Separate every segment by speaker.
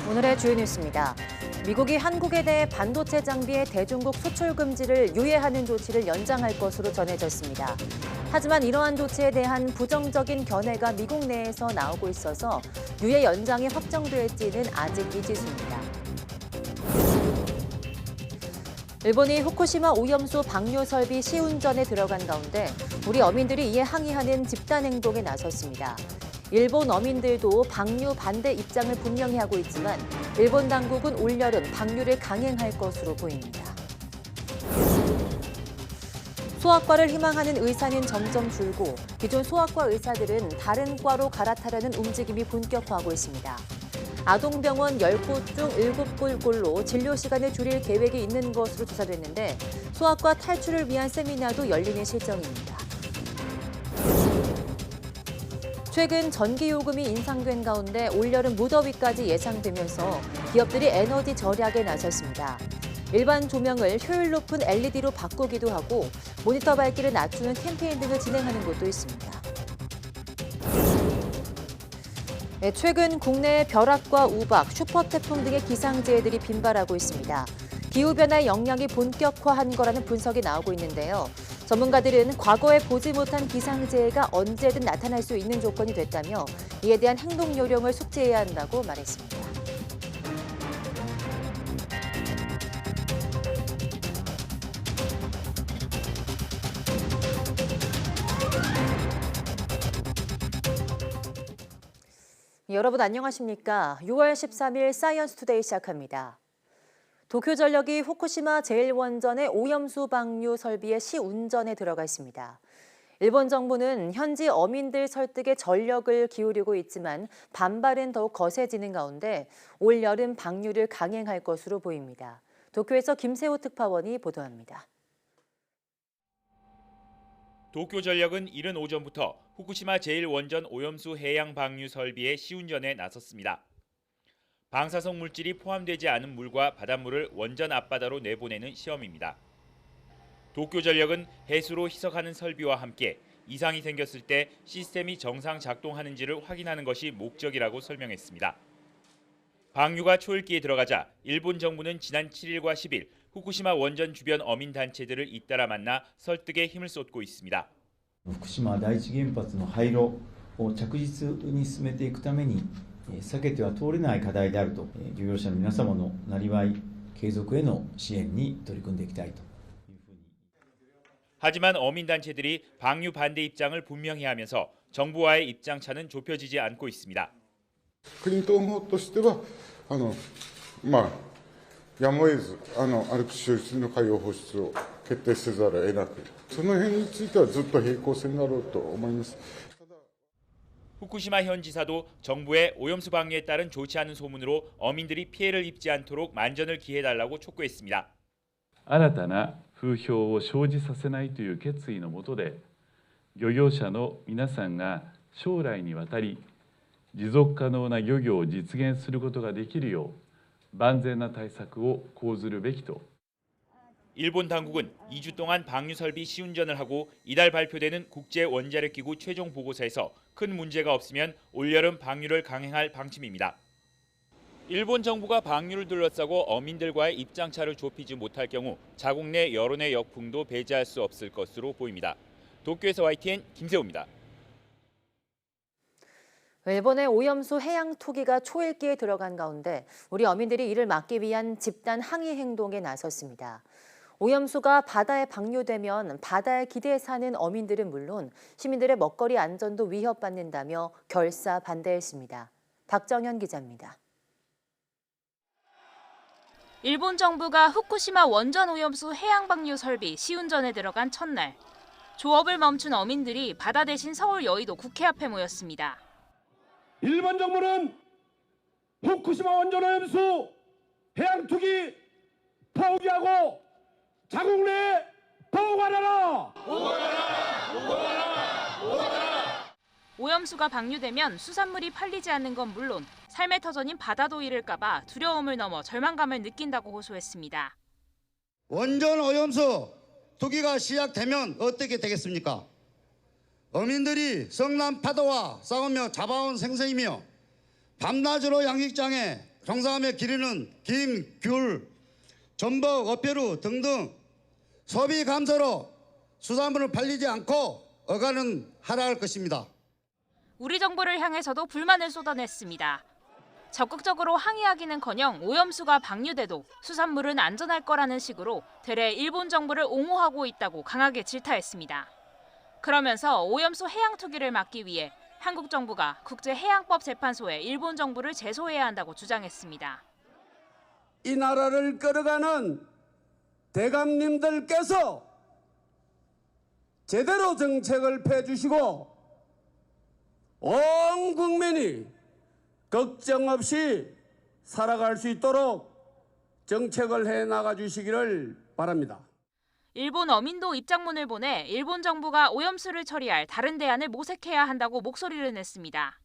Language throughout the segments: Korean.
Speaker 1: 오늘의 주요 뉴스입니다. 미국이 한국에 대해 반도체 장비의 대중국 수출 금지를 유예하는 조치를 연장할 것으로 전해졌습니다. 하지만 이러한 조치에 대한 부정적인 견해가 미국 내에서 나오고 있어서 유예 연장이 확정될지는 아직 미지수입니다. 일본이 후쿠시마 오염수 방류 설비 시운전에 들어간 가운데 우리 어민들이 이에 항의하는 집단 행동에 나섰습니다. 일본 어민들도 방류 반대 입장을 분명히 하고 있지만 일본 당국은 올여름 방류를 강행할 것으로 보입니다. 소아과를 희망하는 의사는 점점 줄고 기존 소아과 의사들은 다른 과로 갈아타려는 움직임이 본격화하고 있습니다. 아동병원 10곳 중 7곳로 진료 시간을 줄일 계획이 있는 것으로 조사됐는데 소아과 탈출을 위한 세미나도 열리는 실정입니다. 최근 전기요금이 인상된 가운데 올여름 무더위까지 예상되면서 기업들이 에너지 절약에 나섰습니다. 일반 조명을 효율 높은 LED로 바꾸기도 하고 모니터 밝기를 낮추는 캠페인 등을 진행하는 곳도 있습니다. 최근 국내 벼락과 우박, 슈퍼태풍 등의 기상재해들이 빈발하고 있습니다. 기후변화의 영향이 본격화한 거라는 분석이 나오고 있는데요. 전문가들은 과거에 보지 못한 기상재해가 언제든 나타날 수 있는 조건이 됐다며 이에 대한 행동 요령을 숙지해야 한다고 말했습니다. 여러분 안녕하십니까? 6월 13일 사이언스 투데이 시작합니다. 도쿄전력이 후쿠시마 제1원전의 오염수 방류 설비의 시운전에 들어가 있습니다. 일본 정부는 현지 어민들 설득에 전력을 기울이고 있지만 반발은 더욱 거세지는 가운데 올여름 방류를 강행할 것으로 보입니다. 도쿄에서 김세호 특파원이 보도합니다.
Speaker 2: 도쿄전력은 이른 오전부터 후쿠시마 제1원전 오염수 해양 방류 설비의 시운전에 나섰습니다. 방사성 물질이 포함되지 않은 물과 바닷물을 원전 앞바다로 내보내는 시험입니다. 도쿄전력은 해수로 희석하는 설비와 함께 이상이 생겼을 때 시스템이 정상 작동하는지를 확인하는 것이 목적이라고 설명했습니다. 방류가 초읽기에 들어가자 일본 정부는 지난 7일과 10일 후쿠시마 원전 주변 어민 단체들을 잇따라 만나 설득에 힘을 쏟고 있습니다.
Speaker 3: 福島第一原発の廃炉を着実に進めていくために避けては通れない課題であると漁業者の皆様のなりわい継続への支援に取り組んでいきたいというふうに。
Speaker 2: 하지만 어민 단체들이 방류 반대 입장을 분명히 하면서 정부와의 입장 차는 좁혀지지 않고 있습니다.
Speaker 4: 国統合としてはやむを得ずＡＬＰＳ処理水の海洋放出を決定せざるを得なく、その辺についてはずっと平行線だろうと思います。
Speaker 2: 후쿠시마 현 지사도 정부의 오염수 방류에 따른 좋지 않은 소문으로 어민들이 피해를 입지 않도록 만전을 기해달라고 촉구했습니다.
Speaker 5: 新たな風評を生じさせないという決意のもとで、漁業者の皆さんが将来にわたり持続可能な漁業を実現することができるよう万全な対策を講ずるべきと。
Speaker 2: 일본 당국은 2주 동안 방류 설비 시운전을 하고 이달 발표되는 국제원자력기구 최종 보고서에서 큰 문제가 없으면 올여름 방류를 강행할 방침입니다. 일본 정부가 방류를 둘러싸고 어민들과의 입장차를 좁히지 못할 경우 자국 내 여론의 역풍도 배제할 수 없을 것으로 보입니다. 도쿄에서 YTN 김세호입니다.
Speaker 1: 일본의 오염수 해양 투기가 초읽기에 들어간 가운데 우리 어민들이 이를 막기 위한 집단 항의 행동에 나섰습니다. 오염수가 바다에 방류되면 바다에 기대에 사는 어민들은 물론 시민들의 먹거리 안전도 위협받는다며 결사 반대했습니다. 박정현 기자입니다.
Speaker 6: 일본 정부가 후쿠시마 원전 오염수 해양 방류 설비 시운전에 들어간 첫날, 조업을 멈춘 어민들이 바다 대신 서울 여의도 국회 앞에 모였습니다.
Speaker 7: 일본 정부는 후쿠시마 원전 오염수 해양 투기 포기하고 자국 내 보호하라!
Speaker 6: 오염수가 방류되면 수산물이 팔리지 않는 건 물론 삶의 터전인 바다도 잃을까 봐 두려움을 넘어 절망감을 느낀다고 호소했습니다.
Speaker 8: 원전 오염수 투기가 시작되면 어떻게 되겠습니까? 어민들이 성남 파도와 싸우며 잡아온 생선이며 밤낮으로 양식장에 경상함에 기르는 김, 귤, 전복, 어패류 등등 소비 감소로 수산물을 팔리지 않고 어간은 하락할 것입니다.
Speaker 6: 우리 정부를 향해서도 불만을 쏟아냈습니다. 적극적으로 항의하기는커녕 오염수가 방류돼도 수산물은 안전할 거라는 식으로 대래 일본 정부를 옹호하고 있다고 강하게 질타했습니다. 그러면서 오염수 해양 투기를 막기 위해 한국 정부가 국제해양법 재판소에 일본 정부를 제소해야 한다고 주장했습니다.
Speaker 7: 이 나라를 끌어가는 대감님들께서 제대로 정책을 펴주시고 온 국민이 걱정 없이 살아갈 수 있도록 정책을 해나가 주시기를 바랍니다.
Speaker 6: 일본 어민도 입장문을 보내 일본 정부가 오염수를 처리할 다른 대안을 모색해야 한다고 목소리를 냈습니다.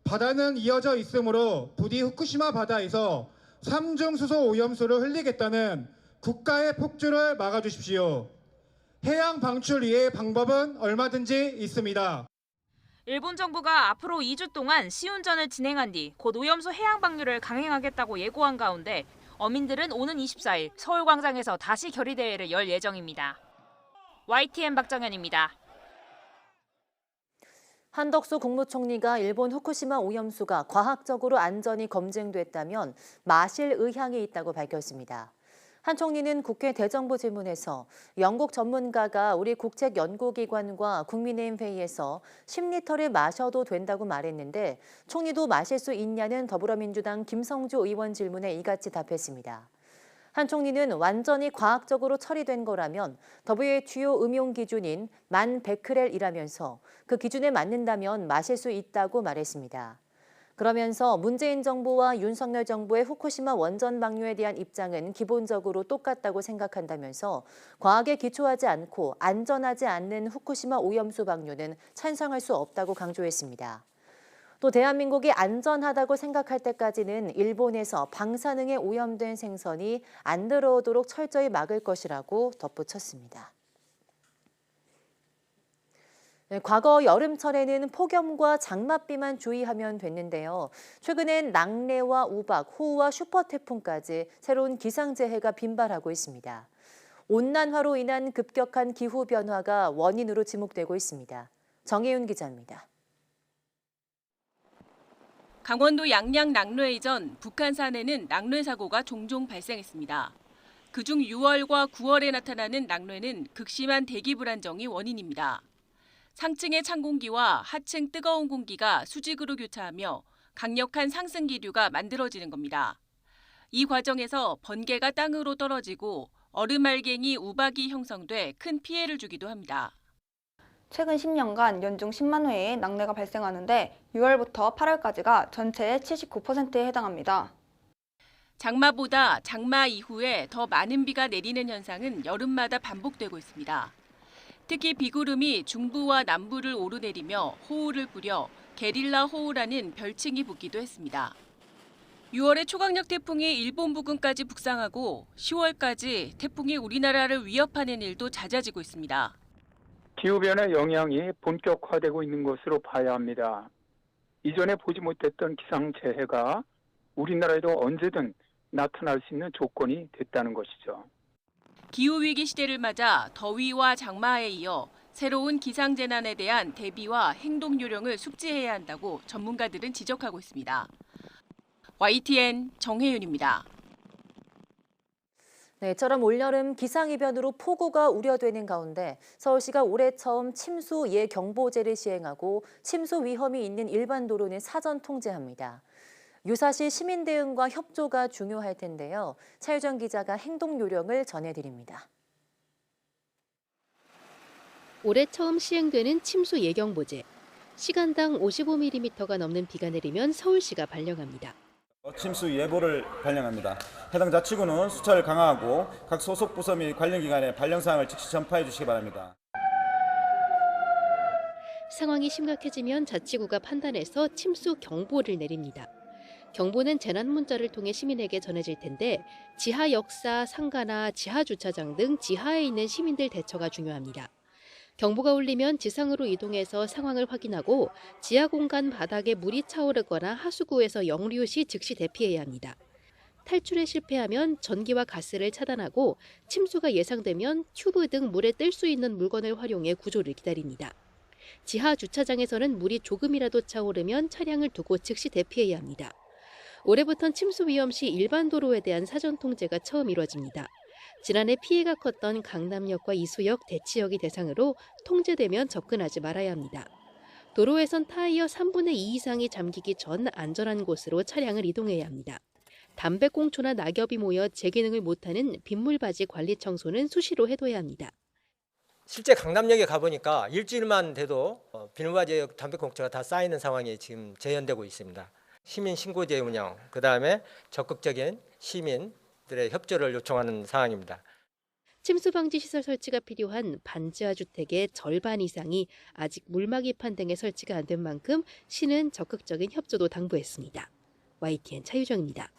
Speaker 9: 바다는 이어져 있으므로 부디 후쿠시마 바다에서 삼중수소 오염수를 흘리겠다는 국가의 폭주를 막아주십시오. 해양 방출 이외의 방법은 얼마든지 있습니다.
Speaker 6: 일본 정부가 앞으로 2주 동안 시운전을 진행한 뒤 곧 오염수 해양 방류를 강행하겠다고 예고한 가운데 어민들은 오는 24일 서울광장에서 다시 결의대회를 열 예정입니다. YTN 박정현입니다.
Speaker 1: 한덕수 국무총리가 일본 후쿠시마 오염수가 과학적으로 안전이 검증됐다면 마실 의향이 있다고 밝혔습니다. 한 총리는 국회 대정부 질문에서 영국 전문가가 우리 국책연구기관과 국민의힘 회의에서 10리터를 마셔도 된다고 말했는데 총리도 마실 수 있냐는 더불어민주당 김성주 의원 질문에 이같이 답했습니다. 한 총리는 완전히 과학적으로 처리된 거라면 WHO 음용 기준인 1100베크렐이라면서 그 기준에 맞는다면 마실 수 있다고 말했습니다. 그러면서 문재인 정부와 윤석열 정부의 후쿠시마 원전 방류에 대한 입장은 기본적으로 똑같다고 생각한다면서 과학에 기초하지 않고 안전하지 않는 후쿠시마 오염수 방류는 찬성할 수 없다고 강조했습니다. 또 대한민국이 안전하다고 생각할 때까지는 일본에서 방사능에 오염된 생선이 안 들어오도록 철저히 막을 것이라고 덧붙였습니다. 네, 과거 여름철에는 폭염과 장맛비만 주의하면 됐는데요. 최근엔 낙뢰와 우박, 호우와 슈퍼태풍까지 새로운 기상재해가 빈발하고 있습니다. 온난화로 인한 급격한 기후변화가 원인으로 지목되고 있습니다. 정혜윤 기자입니다.
Speaker 10: 강원도 양양 낙뢰이전 북한산에는 낙뢰 사고가 종종 발생했습니다. 그중 6월과 9월에 나타나는 낙뢰는 극심한 대기 불안정이 원인입니다. 상층의 찬 공기와 하층 뜨거운 공기가 수직으로 교차하며 강력한 상승 기류가 만들어지는 겁니다. 이 과정에서 번개가 땅으로 떨어지고 얼음알갱이 우박이 형성돼 큰 피해를 주기도 합니다.
Speaker 11: 최근 10년간 연중 10만 회의 낙뢰가 발생하는데 6월부터 8월까지가 전체의 79%에 해당합니다.
Speaker 10: 장마보다 장마 이후에 더 많은 비가 내리는 현상은 여름마다 반복되고 있습니다. 특히 비구름이 중부와 남부를 오르내리며 호우를 뿌려 게릴라 호우라는 별칭이 붙기도 했습니다. 6월에 초강력 태풍이 일본 부근까지 북상하고 10월까지 태풍이 우리나라를 위협하는 일도 잦아지고 있습니다.
Speaker 12: 기후변화 영향이 본격화되고 있는 것으로 봐야 합니다. 이전에 보지 못했던 기상재해가 우리나라에도 언제든 나타날 수 있는 조건이 됐다는 것이죠.
Speaker 10: 기후위기 시대를 맞아 더위와 장마에 이어 새로운 기상재난에 대한 대비와 행동 요령을 숙지해야 한다고 전문가들은 지적하고 있습니다. YTN 정혜윤입니다.
Speaker 1: 네, 이처럼 올여름 기상이변으로 폭우가 우려되는 가운데 서울시가 올해 처음 침수 예경보제를 시행하고 침수 위험이 있는 일반 도로는 사전 통제합니다. 유사시 시민 대응과 협조가 중요할 텐데요. 차유정 기자가 행동 요령을 전해드립니다.
Speaker 13: 올해 처음 시행되는 침수 예경보제. 시간당 55mm가 넘는 비가 내리면 서울시가 발령합니다.
Speaker 14: 침수 예보를 발령합니다. 해당 자치구는 수차를 강화하고 각 소속 부서 및 관련 기관에 발령 사항을 즉시 전파해 주시기 바랍니다.
Speaker 13: 상황이 심각해지면 자치구가 판단해서 침수 경보를 내립니다. 경보는 재난 문자를 통해 시민에게 전해질 텐데 지하 역사, 상가나 지하 주차장 등 지하에 있는 시민들 대처가 중요합니다. 경보가 울리면 지상으로 이동해서 상황을 확인하고 지하 공간 바닥에 물이 차오르거나 하수구에서 역류 시 즉시 대피해야 합니다. 탈출에 실패하면 전기와 가스를 차단하고 침수가 예상되면 튜브 등 물에 뜰 수 있는 물건을 활용해 구조를 기다립니다. 지하 주차장에서는 물이 조금이라도 차오르면 차량을 두고 즉시 대피해야 합니다. 올해부터는 침수 위험 시 일반 도로에 대한 사전 통제가 처음 이뤄집니다. 지난해 피해가 컸던 강남역과 이수역, 대치역이 대상으로 통제되면 접근하지 말아야 합니다. 도로에선 타이어 3분의 2 이상이 잠기기 전 안전한 곳으로 차량을 이동해야 합니다. 담배꽁초나 낙엽이 모여 제기능을 못하는 빗물바지 관리 청소는 수시로 해둬야 합니다.
Speaker 15: 실제 강남역에 가보니까 일주일만 돼도 빗물바지에 담배꽁초가 다 쌓이는 상황이 지금 재현되고 있습니다. 시민 신고제 운영, 그다음에 적극적인 시민들의 협조를 요청하는 상황입니다.
Speaker 13: 침수 방지 시설 설치가 필요한 반지하 주택의 절반 이상이 아직 물막이판 등의 설치가 안 된 만큼 시는 적극적인 협조도 당부했습니다. YTN 차유정입니다.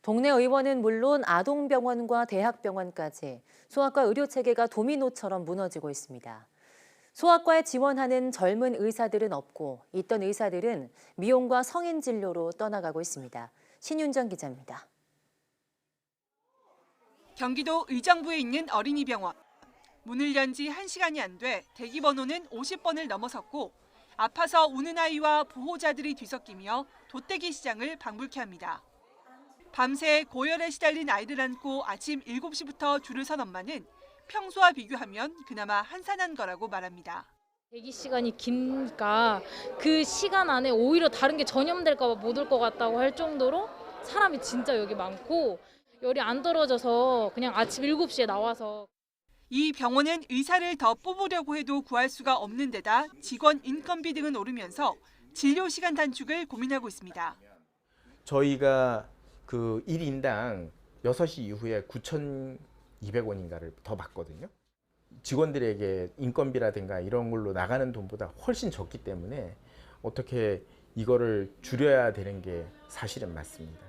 Speaker 1: 동네 의원은 물론 아동병원과 대학병원까지 소아과 의료체계가 도미노처럼 무너지고 있습니다. 소아과에 지원하는 젊은 의사들은 없고 있던 의사들은 미용과 성인 진료로 떠나가고 있습니다. 신윤정 기자입니다.
Speaker 16: 경기도 의정부에 있는 어린이병원. 문을 연 지 1시간이 안 돼 대기번호는 50번을 넘어섰고 아파서 우는 아이와 보호자들이 뒤섞이며 돗대기 시장을 방불케 합니다. 밤새 고열에 시달린 아이를 안고 아침 7시부터 줄을 선 엄마는 평소와 비교하면 그나마 한산한 거라고 말합니다.
Speaker 17: 대기 시간이 기니까 그 시간 안에 오히려 다른 게 전염될까 봐 못 올 것 같다고 할 정도로 사람이 진짜 여기 많고 열이 안 떨어져서 그냥 아침 7시에 나와서.
Speaker 16: 이 병원은 의사를 더 뽑으려고 해도 구할 수가 없는 데다 직원 인건비 등은 오르면서 진료 시간 단축을 고민하고 있습니다.
Speaker 18: 저희가 그 1인당 6시 이후에 9,200원인가를 더 받거든요. 직원들에게 인건비라든가 이런 걸로 나가는 돈보다 훨씬 적기 때문에 어떻게 이거를 줄여야 되는 게 사실은 맞습니다.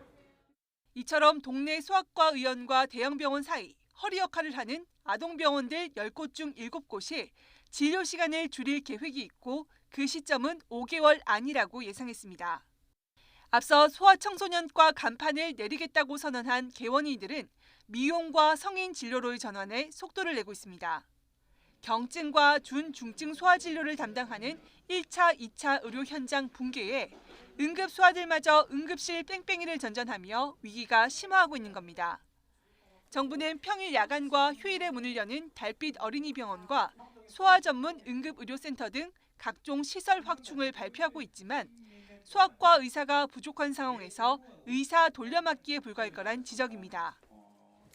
Speaker 16: 이처럼 동네 소아과 의원과 대형병원 사이 허리 역할을 하는 아동병원들 10곳 중 7곳이 진료 시간을 줄일 계획이 있고 그 시점은 5개월 안이라고 예상했습니다. 앞서 소아청소년과 간판을 내리겠다고 선언한 개원이들은 미용과 성인 진료로의 전환에 속도를 내고 있습니다. 경증과 중증 소아 진료를 담당하는 1차, 2차 의료 현장 붕괴에 응급 소아들마저 응급실 뺑뺑이를 전전하며 위기가 심화하고 있는 겁니다. 정부는 평일 야간과 휴일에 문을 여는 달빛 어린이병원과 소아 전문 응급의료센터 등 각종 시설 확충을 발표하고 있지만 소아과 의사가 부족한 상황에서 의사 돌려막기에 불과할 거란 지적입니다.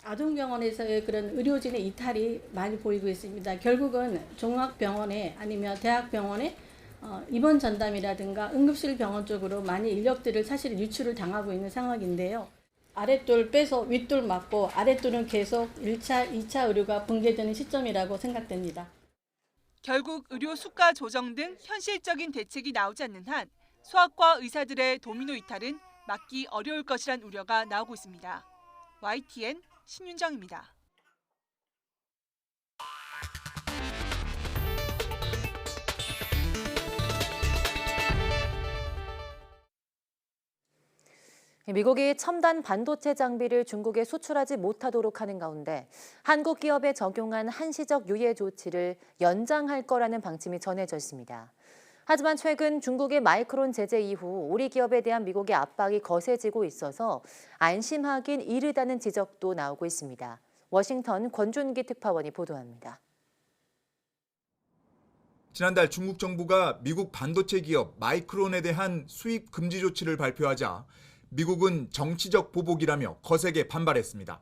Speaker 19: 아동병원에서의 그런 의료진의 이탈이 많이 보이고 있습니다. 결국은 종합병원에 아니면 대학병원에 입원 전담이라든가 응급실 병원 쪽으로 많이 인력들을 사실 유출을 당하고 있는 상황인데요. 아랫돌 빼서 윗돌 맞고 아랫돌은 계속 1차, 2차 의료가 붕괴되는 시점이라고 생각됩니다.
Speaker 16: 결국 의료 수가 조정 등 현실적인 대책이 나오지 않는 한 소아과 의사들의 도미노 이탈은 막기 어려울 것이란 우려가 나오고 있습니다. YTN 신윤정입니다.
Speaker 1: 미국이 첨단 반도체 장비를 중국에 수출하지 못하도록 하는 가운데 한국 기업에 적용한 한시적 유예 조치를 연장할 거라는 방침이 전해져 있습니다. 하지만 최근 중국의 마이크론 제재 이후 우리 기업에 대한 미국의 압박이 거세지고 있어서 안심하긴 이르다는 지적도 나오고 있습니다. 워싱턴 권준기 특파원이 보도합니다.
Speaker 20: 지난달 중국 정부가 미국 반도체 기업 마이크론에 대한 수입 금지 조치를 발표하자 미국은 정치적 보복이라며 거세게 반발했습니다.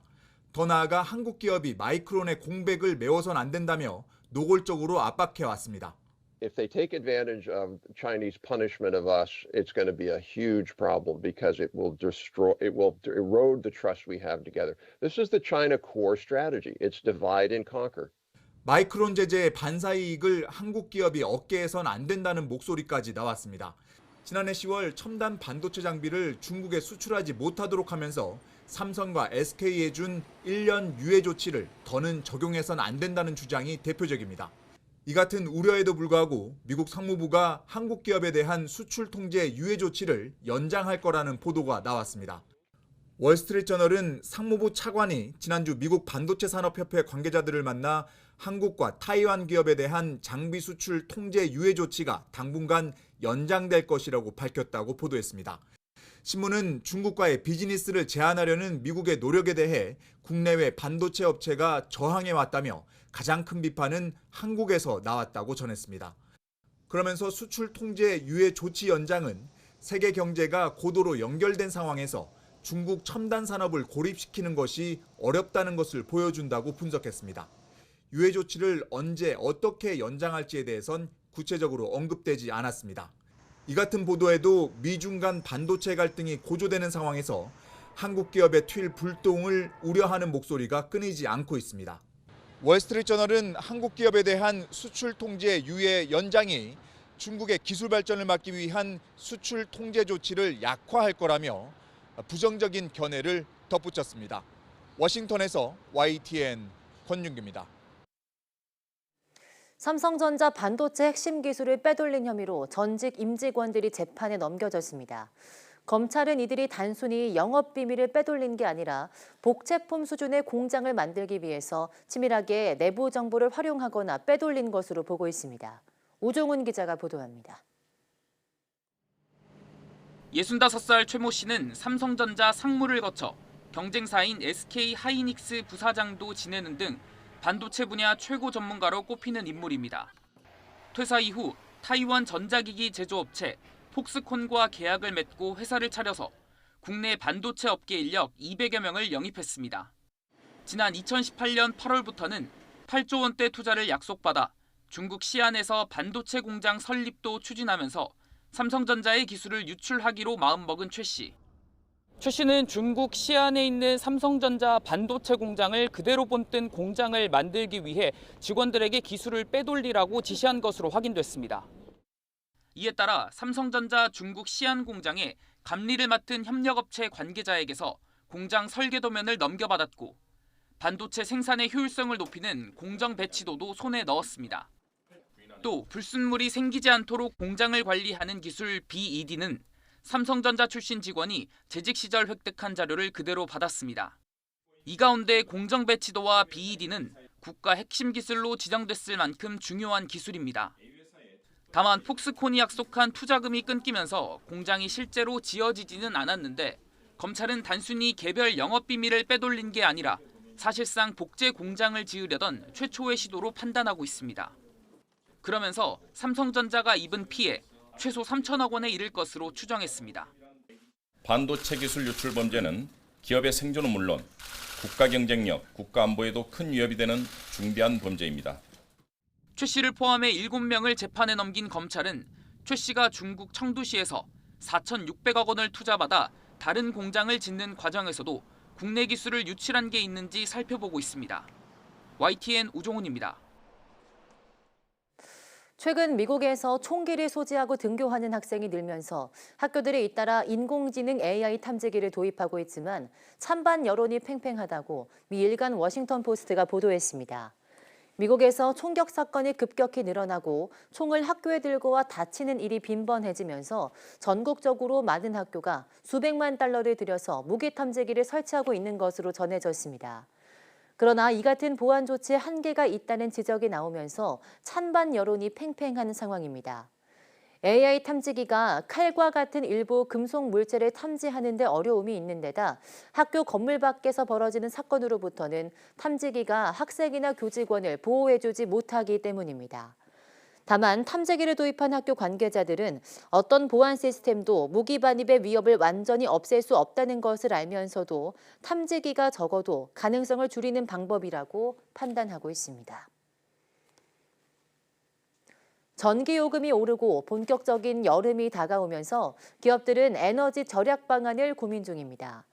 Speaker 20: 더 나아가 한국 기업이 마이크론의 공백을 메워선 안 된다며 노골적으로 압박해왔습니다.
Speaker 21: If they take advantage of Chinese punishment of us, it's going to be a huge problem because it will erode the trust we have together. This is the China core strategy. It's divide and conquer.
Speaker 20: 마이크론 제재의 반사이익을 한국 기업이 얻게해선 안 된다는 목소리까지 나왔습니다. 지난해 10월 첨단 반도체 장비를 중국에 수출하지 못하도록 하면서 삼성과 SK에 준 1년 유예 조치를 더는 적용해선 안 된다는 주장이 대표적입니다. 이 같은 우려에도 불구하고 미국 상무부가 한국 기업에 대한 수출 통제 유예 조치를 연장할 거라는 보도가 나왔습니다. 월스트리트저널은 상무부 차관이 지난주 미국 반도체 산업협회 관계자들을 만나 한국과 타이완 기업에 대한 장비 수출 통제 유예 조치가 당분간 연장될 것이라고 밝혔다고 보도했습니다. 신문은 중국과의 비즈니스를 제한하려는 미국의 노력에 대해 국내외 반도체 업체가 저항해 왔다며 가장 큰 비판은 한국에서 나왔다고 전했습니다. 그러면서 수출 통제 유예 조치 연장은 세계 경제가 고도로 연결된 상황에서 중국 첨단 산업을 고립시키는 것이 어렵다는 것을 보여준다고 분석했습니다. 유예 조치를 언제 어떻게 연장할지에 대해선 구체적으로 언급되지 않았습니다. 이 같은 보도에도 미중 간 반도체 갈등이 고조되는 상황에서 한국 기업의 튈 불똥을 우려하는 목소리가 끊이지 않고 있습니다. 월스트리트저널은 한국 기업에 대한 수출 통제 유예 연장이 중국의 기술 발전을 막기 위한 수출 통제 조치를 약화할 거라며 부정적인 견해를 덧붙였습니다. 워싱턴에서 YTN 권윤규입니다.
Speaker 1: 삼성전자 반도체 핵심 기술을 빼돌린 혐의로 전직 임직원들이 재판에 넘겨졌습니다. 검찰은 이들이 단순히 영업비밀을 빼돌린 게 아니라 복제품 수준의 공장을 만들기 위해서 치밀하게 내부 정보를 활용하거나 빼돌린 것으로 보고 있습니다. 오종훈 기자가 보도합니다.
Speaker 3: 65살 최 모 씨는 삼성전자 상무를 거쳐 경쟁사인 SK 하이닉스 부사장도 지내는 등 반도체 분야 최고 전문가로 꼽히는 인물입니다. 퇴사 이후 타이완 전자기기 제조업체 폭스콘과 계약을 맺고 회사를 차려서 국내 반도체 업계 인력 200여 명을 영입했습니다. 지난 2018년 8월부터는 8조 원대 투자를 약속받아 중국 시안에서 반도체 공장 설립도 추진하면서 삼성전자의 기술을 유출하기로 마음먹은 최 씨. 최 씨는 중국 시안에 있는 삼성전자 반도체 공장을 그대로 본뜬 공장을 만들기 위해 직원들에게 기술을 빼돌리라고 지시한 것으로 확인됐습니다. 이에 따라 삼성전자 중국 시안 공장에 감리를 맡은 협력업체 관계자에게서 공장 설계 도면을 넘겨받았고 반도체 생산의 효율성을 높이는 공정 배치도도 손에 넣었습니다. 또 불순물이 생기지 않도록 공장을 관리하는 기술 BED는 삼성전자 출신 직원이 재직 시절 획득한 자료를 그대로 받았습니다. 이 가운데 공정 배치도와 BED는 국가 핵심 기술로 지정됐을 만큼 중요한 기술입니다. 다만 폭스콘이 약속한 투자금이 끊기면서 공장이 실제로 지어지지는 않았는데 검찰은 단순히 개별 영업비밀을 빼돌린 게 아니라 사실상 복제 공장을 지으려던 최초의 시도로 판단하고 있습니다. 그러면서 삼성전자가 입은 피해 최소 3천억 원에 이를 것으로 추정했습니다.
Speaker 22: 반도체 기술 유출 범죄는 기업의 생존은 물론 국가 경쟁력, 국가 안보에도 큰 위협이 되는 중대한 범죄입니다.
Speaker 3: 최 씨를 포함해 7명을 재판에 넘긴 검찰은 최 씨가 중국 청두시에서 4,600억 원을 투자받아 다른 공장을 짓는 과정에서도 국내 기술을 유출한 게 있는지 살펴보고 있습니다. YTN 우종훈입니다.
Speaker 1: 최근 미국에서 총기를 소지하고 등교하는 학생이 늘면서 학교들이 잇따라 인공지능 AI 탐지기를 도입하고 있지만 찬반 여론이 팽팽하다고 미 일간 워싱턴 포스트가 보도했습니다. 미국에서 총격 사건이 급격히 늘어나고 총을 학교에 들고 와 다치는 일이 빈번해지면서 전국적으로 많은 학교가 수백만 달러를 들여서 무기 탐지기를 설치하고 있는 것으로 전해졌습니다. 그러나 이 같은 보안 조치에 한계가 있다는 지적이 나오면서 찬반 여론이 팽팽한 상황입니다. AI 탐지기가 칼과 같은 일부 금속 물체를 탐지하는 데 어려움이 있는 데다 학교 건물 밖에서 벌어지는 사건으로부터는 탐지기가 학생이나 교직원을 보호해주지 못하기 때문입니다. 다만 탐지기를 도입한 학교 관계자들은 어떤 보안 시스템도 무기 반입의 위협을 완전히 없앨 수 없다는 것을 알면서도 탐지기가 적어도 가능성을 줄이는 방법이라고 판단하고 있습니다. 전기요금이 오르고 본격적인 여름이 다가오면서 기업들은 에너지 절약 방안을 고민 중입니다.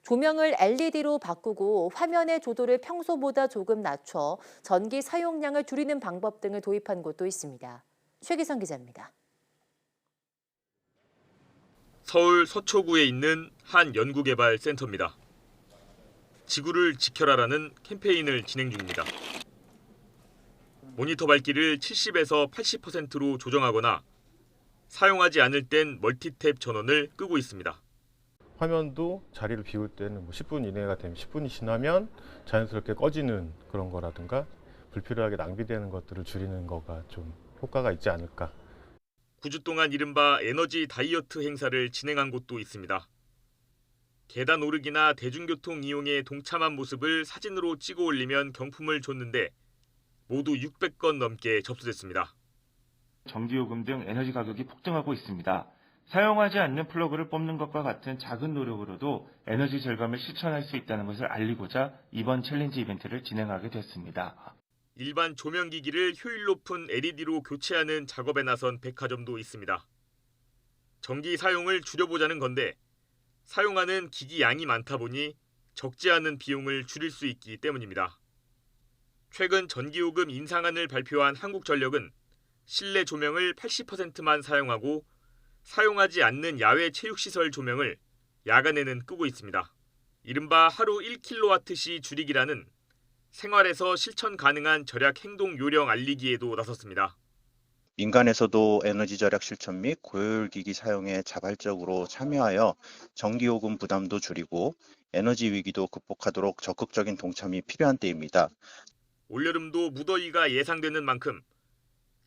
Speaker 1: 조명을 LED로 바꾸고 화면의 조도를 평소보다 조금 낮춰 전기 사용량을 줄이는 방법 등을 도입한 곳도 있습니다. 최기성 기자입니다.
Speaker 23: 서울 서초구에 있는 한 연구개발센터입니다.
Speaker 4: 지구를 지켜라라는 캠페인을 진행 중입니다. 모니터 밝기를 70에서 80%로 조정하거나 사용하지 않을 땐 멀티탭 전원을 끄고 있습니다.
Speaker 5: 화면도 자리를 비울 때는 10분 이내가 되면 10분이 지나면 자연스럽게 꺼지는 그런 거라든가 불필요하게 낭비되는 것들을 줄이는 거가 좀 효과가 있지 않을까.
Speaker 4: 9주 동안 이른바 에너지 다이어트 행사를 진행한 곳도 있습니다. 계단 오르기나 대중교통 이용에 동참한 모습을 사진으로 찍어 올리면 경품을 줬는데 모두 600건 넘게 접수됐습니다.
Speaker 23: 전기요금 등 에너지 가격이 폭등하고 있습니다. 사용하지 않는 플러그를 뽑는 것과 같은 작은 노력으로도 에너지 절감을 실천할 수 있다는 것을 알리고자 이번 챌린지 이벤트를 진행하게 됐습니다.
Speaker 4: 일반 조명기기를 효율 높은 LED로 교체하는 작업에 나선 백화점도 있습니다. 전기 사용을 줄여보자는 건데 사용하는 기기 양이 많다 보니 적지 않은 비용을 줄일 수 있기 때문입니다. 최근 전기요금 인상안을 발표한 한국전력은 실내 조명을 80%만 사용하고 사용하지 않는 야외 체육시설 조명을 야간에는 끄고 있습니다. 이른바 하루 1kWh 줄이기라는 생활에서 실천 가능한 절약 행동 요령 알리기에도 나섰습니다.
Speaker 24: 민간에서도 에너지 절약 실천 및 고효율기기 사용에 자발적으로 참여하여 전기요금 부담도 줄이고 에너지 위기도 극복하도록 적극적인 동참이 필요한 때입니다.
Speaker 4: 올여름도 무더위가 예상되는 만큼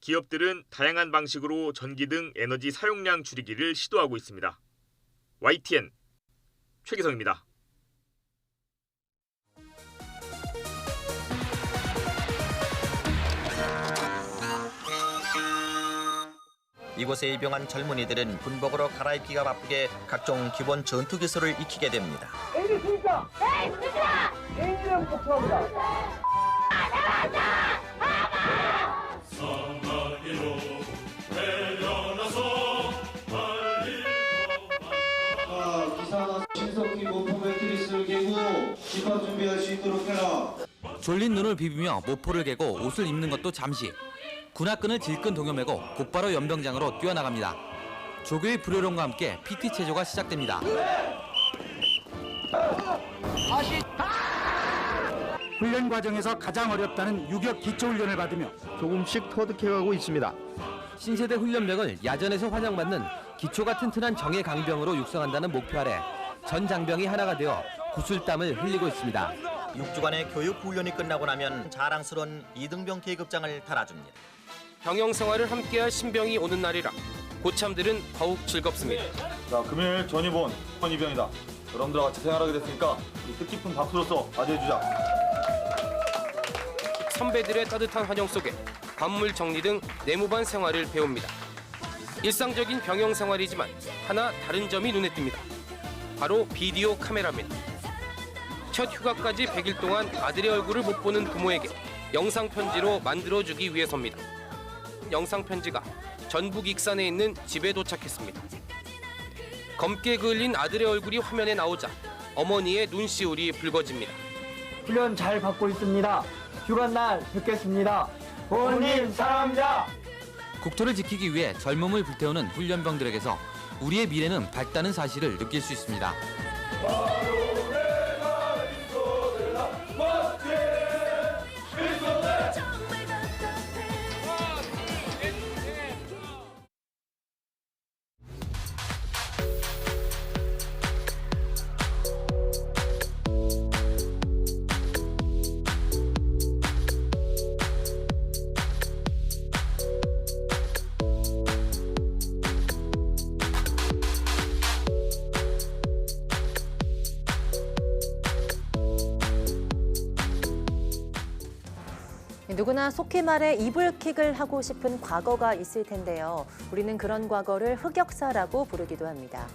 Speaker 4: 기업들은 다양한 방식으로 전기 등 에너지 사용량 줄이기를 시도하고 있습니다. YTN 최기성입니다.
Speaker 25: 이곳에 입영한 젊은이들은 군복으로 갈아입기가 바쁘게 각종 기본 전투 기술을 익히게 됩니다.
Speaker 26: 애인이십니까? 애인입니다. 애인이라고 복수합니다.
Speaker 27: 기사나 신석기 모포 매트리스를 개고 집합 준비할 수 있도록 해라.
Speaker 28: 졸린 눈을 비비며 모포를 개고 옷을 입는 것도 잠시. 군화끈을 질끈 동여매고 곧바로 연병장으로 뛰어나갑니다. 조교의 불효령과 함께 PT 체조가 시작됩니다.
Speaker 29: 훈련 과정에서 가장 어렵다는 유격 기초훈련을 받으며
Speaker 28: 조금씩 터득해가고 있습니다. 신세대 훈련병을 야전에서 환영받는 기초가 튼튼한 정예 강병으로 육성한다는 목표 아래 전 장병이 하나가 되어 구슬땀을 흘리고 있습니다.
Speaker 25: 6주간의 교육 훈련이 끝나고 나면 자랑스러운 2등병 계급장을 달아줍니다.
Speaker 30: 병영 생활을 함께할 신병이 오는 날이라 고참들은 더욱 즐겁습니다.
Speaker 14: 자, 금일 전입원 이병이다. 여러분들과 같이 생활하게 됐으니까 우리 뜻깊은 박수로서 맞이해주자.
Speaker 30: 선배들의 따뜻한 환영 속에 관물 정리 등 내무반 생활을 배웁니다. 일상적인 병영 생활이지만 하나 다른 점이 눈에 띕니다. 바로 비디오 카메라입니다. 첫 휴가까지 100일 동안 아들의 얼굴을 못 보는 부모에게 영상 편지로 만들어주기 위해서입니다. 영상 편지가 전북 익산에 있는 집에 도착했습니다. 검게 그을린 아들의 얼굴이 화면에 나오자 어머니의 눈시울이 붉어집니다.
Speaker 27: 훈련 잘 받고 있습니다. 휴가 날 뵙겠습니다. 부모님 사랑합니다.
Speaker 28: 국토를 지키기 위해 젊음을 불태우는 훈련병들에게서 우리의 미래는 밝다는 사실을 느낄 수 있습니다.
Speaker 1: 누구나 속히 말해 이불킥을 하고 싶은 과거가 있을 텐데요. 우리는 그런 과거를 흑역사라고 부르기도 합니다.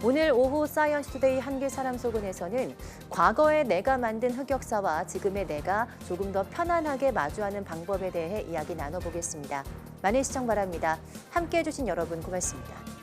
Speaker 1: 오늘 오후 사이언스투데이 한길 사람 속은에서는 과거의 내가 만든 흑역사와 지금의 내가 조금 더 편안하게 마주하는 방법에 대해 이야기 나눠보겠습니다. 많은 시청 바랍니다. 함께해 주신 여러분 고맙습니다.